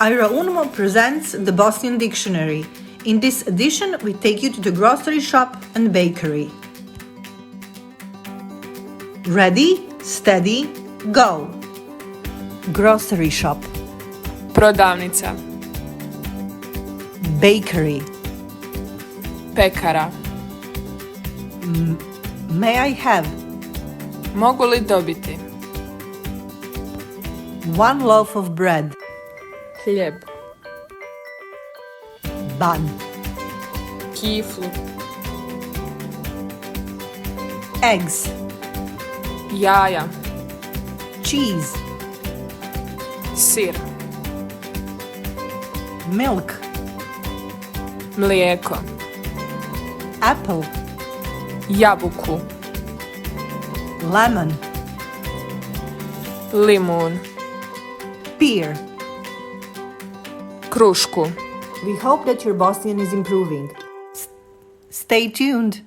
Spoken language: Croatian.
Aira Unmo presents the Bosnian Dictionary. In this edition, we take you to the grocery shop and bakery. Ready, steady, go! Grocery shop. Prodavnica. Bakery. Pekara. May I have Mogu li dobiti? 1 loaf of bread? Hljeb. Bun. Kiflu. Eggs. Jaja. Cheese. Sir. Milk. Mlijeko. Apple. Jabuku. Lemon. Limun. Pear. Krušku. We hope that your Bosnian is improving. Stay tuned.